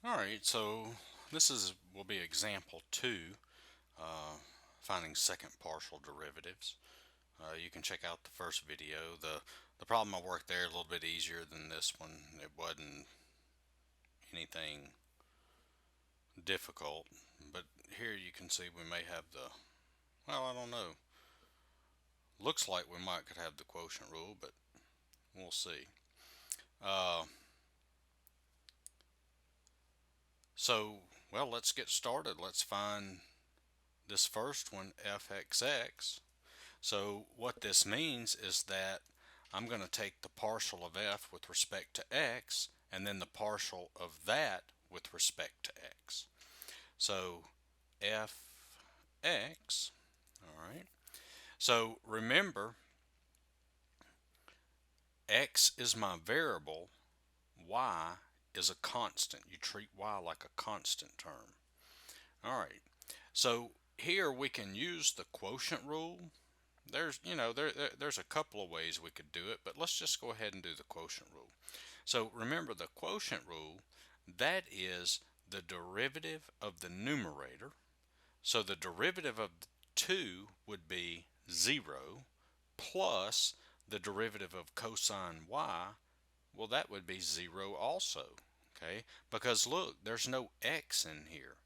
Alright, so will be example 2, uh, finding second partial derivatives. You can check out the first video. The problem I worked there a little bit easier than this one. It wasn't anything difficult, but here you can see we may have well, I don't know. Looks like we might could have the quotient rule, but we'll see. Uh, so, well, let's get started. Let's find this first one, fxx. So what this means is that I'm going to take the partial of f with respect to x and then the partial of that with respect to x. So fx, all right. So remember, x is my variable, y is a constant. You treat y like a constant term. All right. So here we can use the quotient rule. There's a couple of ways we could do it, but let's just go ahead and do the quotient rule. So remember the quotient rule, that is the derivative of the numerator. So the derivative of 2 would be 0 plus the derivative of cosine y, well, that would be 0 also, okay? Because look, there's no x in here.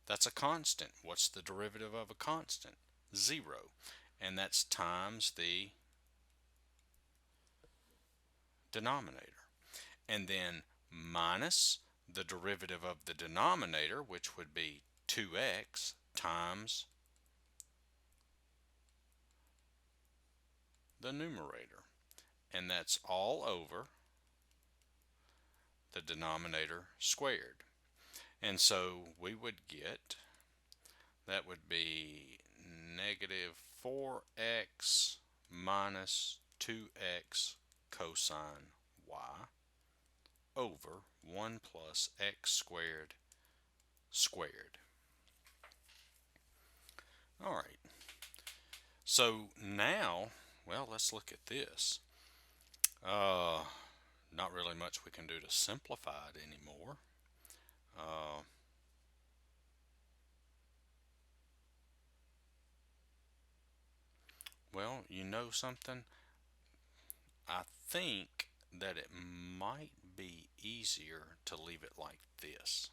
That's a constant. What's the derivative of a constant? 0. And that's times the denominator. And then minus the derivative of the denominator, which would be 2x times the numerator. And that's all over the denominator squared. And so we would get, that would be negative 4x minus 2x cosine y over 1 plus x squared squared. All right. So now, well, let's look at this. Not really much we can do to simplify it anymore. Uh, well, you know something? I think that it might be easier to leave it like this.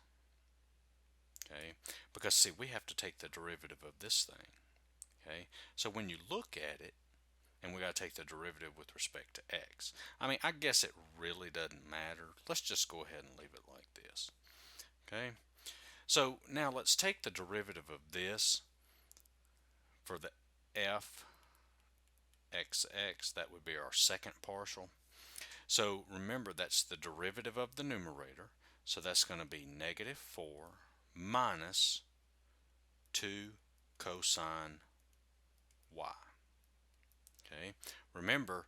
Okay? Because, see, we have to take the derivative of this thing. Okay? So when you look at it, and we got to take the derivative with respect to x. I mean, I guess it really doesn't matter. Let's just go ahead and leave it like this. Okay? So now let's take the derivative of this for the f xx. That would be our second partial. So remember, that's the derivative of the numerator. So that's going to be negative 4 minus 2 cosine y. Okay, remember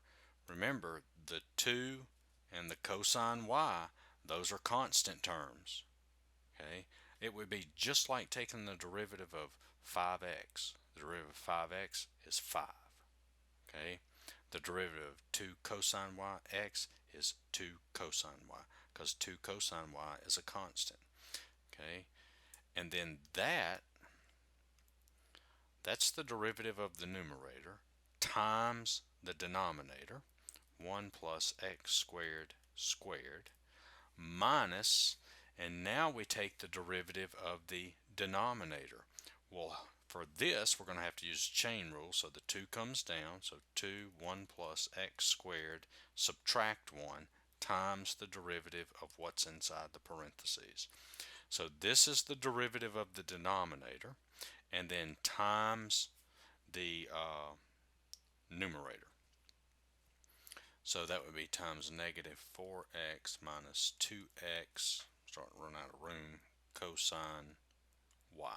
the 2 and the cosine y, those are constant terms. Okay, it would be just like taking the derivative of 5x. The derivative of 5x is 5. Okay, the derivative of 2 cosine y x is 2 cosine y, because 2 cosine y is a constant. Okay, and then that's the derivative of the numerator times the denominator, 1 plus x squared squared, minus, and now we take the derivative of the denominator. Well, for this, we're going to have to use chain rule, so the 2 comes down, so 2, 1 plus x squared, subtract 1, times the derivative of what's inside the parentheses. So this is the derivative of the denominator, and then times the numerator. So that would be times negative 4x minus 2x, starting to run out of room, cosine y.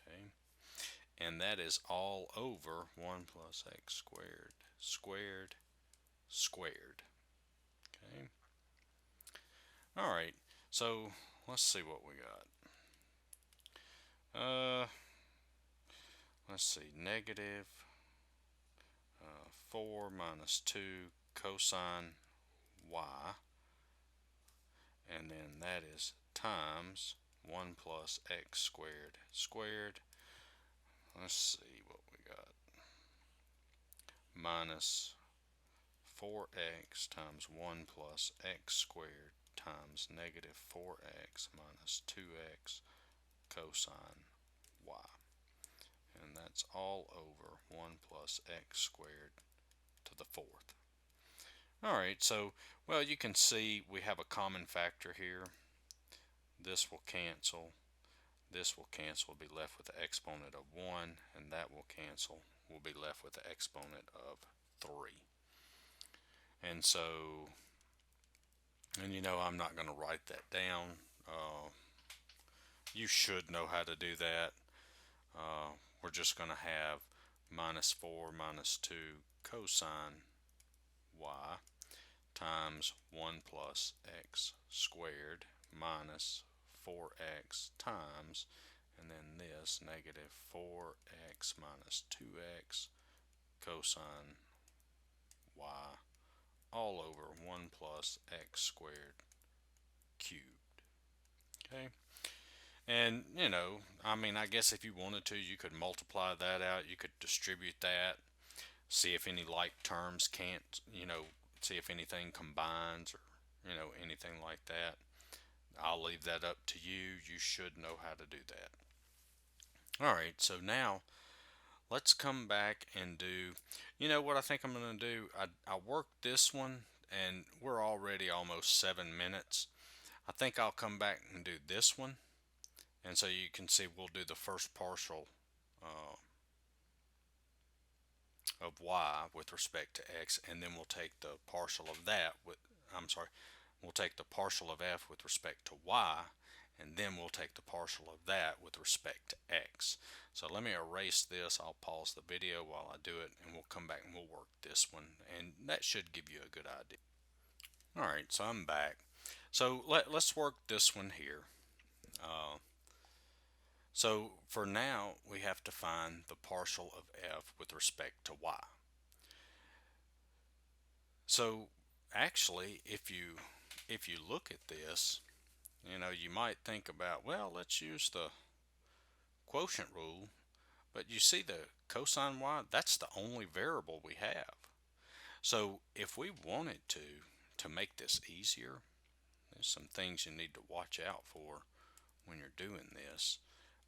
Okay, and that is all over 1 plus x squared squared squared. Okay, all right, so let's see what we got. Let's see, negative 4 minus 2 cosine y, and and then that is times 1 plus x squared squared. Let's see what we got. Minus 4x times 1 plus x squared times negative 4x minus 2x cosine y. And that's all over 1 plus x squared to the fourth. Alright, so, well, you can see we have a common factor here. This will cancel. This will cancel. We'll be left with the exponent of 1, and that will cancel. We'll be left with the exponent of 3. And so, and you know, I'm not going to write that down. You should know how to do that. We're just going to have minus 4 minus 2 cosine y times 1 plus x squared minus 4x times, and then this negative 4x minus 2x cosine y all over 1 plus x squared cubed. Okay, and you know, I mean, I guess if you wanted to, you could multiply that out, you could distribute that, see if any like terms can't, you know, see if anything combines, or you know, anything like that. I'll leave that up to you. You should know how to do that. Alright, so now let's come back and do, you know what I think I'm going to do? I worked this one, and we're already almost 7 minutes. I think I'll come back and do this one, and so you can see we'll do the first partial of y with respect to x, and then we'll take the partial of that with, I'm sorry, we'll take the partial of f with respect to y, and then we'll take the partial of that with respect to x. So let me erase this. I'll pause the video while I do it, and we'll come back and we'll work this one, and that should give you a good idea. Alright, so I'm back. So let's work this one here. So for now, we have to find the partial of f with respect to y. So actually, if you look at this, you know, you might think about, well, let's use the quotient rule, but you see the cosine y, that's the only variable we have. So if we wanted to make this easier, there's some things you need to watch out for when you're doing this.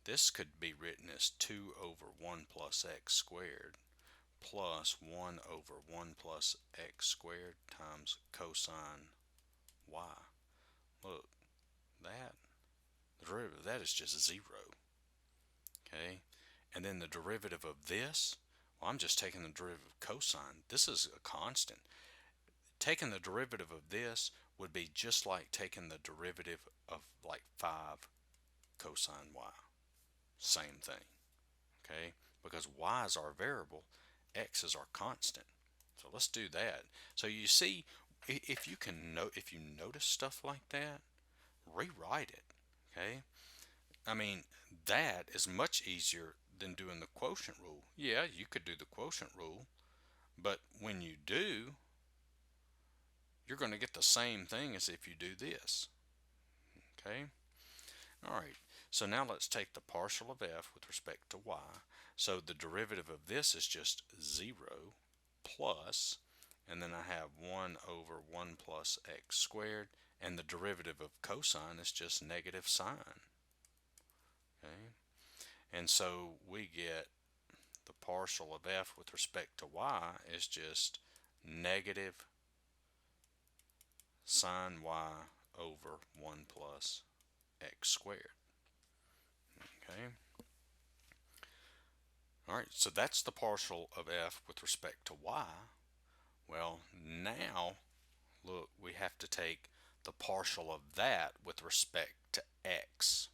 This could be written as 2 over 1 plus x squared plus 1 over 1 plus x squared times cosine y. Look, that, the derivative of that is just 0. Okay, and then the derivative of this, well, I'm just taking the derivative of cosine. This is a constant. Taking the derivative of this would be just like taking the derivative of like 5 cosine y. Same thing. Okay, because y is our variable, x is our constant. So let's do that. So you see, if you notice stuff like that, rewrite it. Okay, I mean, that is much easier than doing the quotient rule. Yeah, you could do the quotient rule, but when you do, you're going to get the same thing as if you do this. Okay, all right. So now let's take the partial of f with respect to y. So the derivative of this is just 0 plus, and then I have 1 over 1 plus x squared, and the derivative of cosine is just negative sine. Okay, and so we get the partial of f with respect to y is just negative sine y over 1 plus x squared. Okay. Alright, so that's the partial of f with respect to y. Well, now, look, we have to take the partial of that with respect to x.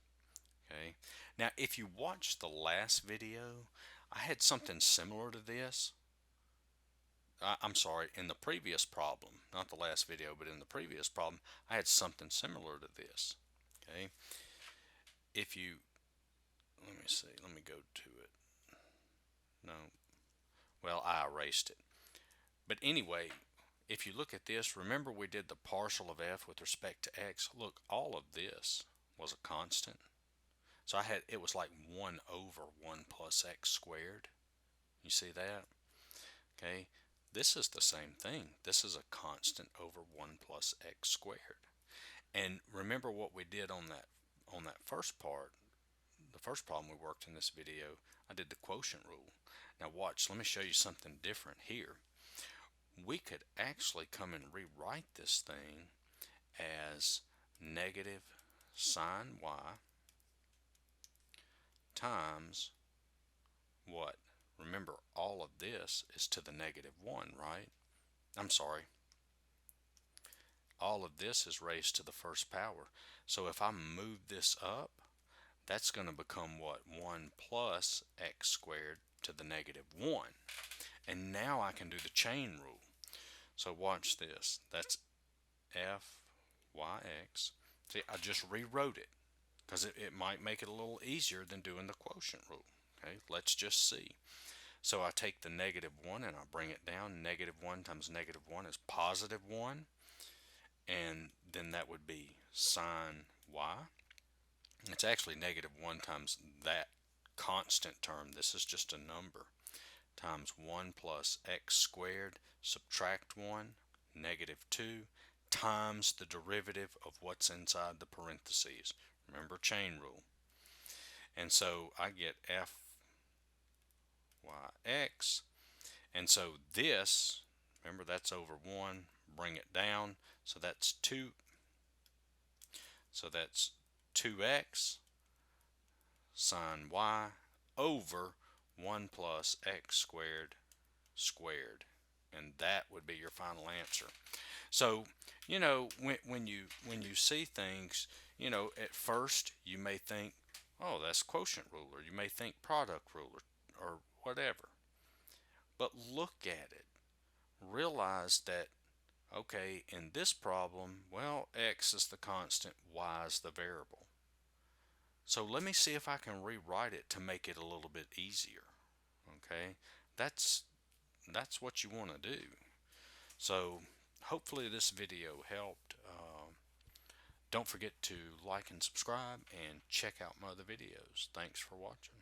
Okay. Now, if you watched the last video, I had something similar to this. I'm sorry, in the previous problem, not the last video, but in the previous problem, I had something similar to this. Okay. If you, let me see, let me go to it. No, well, I erased it. But anyway, if you look at this, remember we did the partial of f with respect to x. Look, all of this was a constant. So it was like 1 over 1 plus x squared. You see that? Okay, this is the same thing. This is a constant over 1 plus x squared. And remember what we did on that first part, the first problem we worked in this video. I did the quotient rule. Now watch, let me show you something different here. We could actually come and rewrite this thing as negative sine y times what? Remember, all of this is to the negative 1, right? I'm sorry. All of this is raised to the first power. So if I move this up, that's going to become what? 1 plus x squared to the negative 1. And now I can do the chain rule. So watch this. That's fyx. See, I just rewrote it because it might make it a little easier than doing the quotient rule. Okay, let's just see. So I take the negative 1 and I bring it down. Negative 1 times negative 1 is positive 1. And then that would be sine y. It's actually negative 1 times that constant term. This is just a number. Times 1 plus x squared, subtract 1, negative 2, times the derivative of what's inside the parentheses. Remember chain rule. And so I get fyx. And so this, remember that's over 1, bring it down. So that's 2. So that's 2x sine y over 1 plus x squared squared. And that would be your final answer. So, you know, when you see things, you know, at first you may think, oh, that's quotient rule, or you may think product rule, or whatever. But look at it. Realize that, okay, in this problem, well, x is the constant, y is the variable. So let me see if I can rewrite it to make it a little bit easier. Okay, that's what you want to do. So hopefully this video helped. Don't forget to like and subscribe and check out my other videos. Thanks for watching.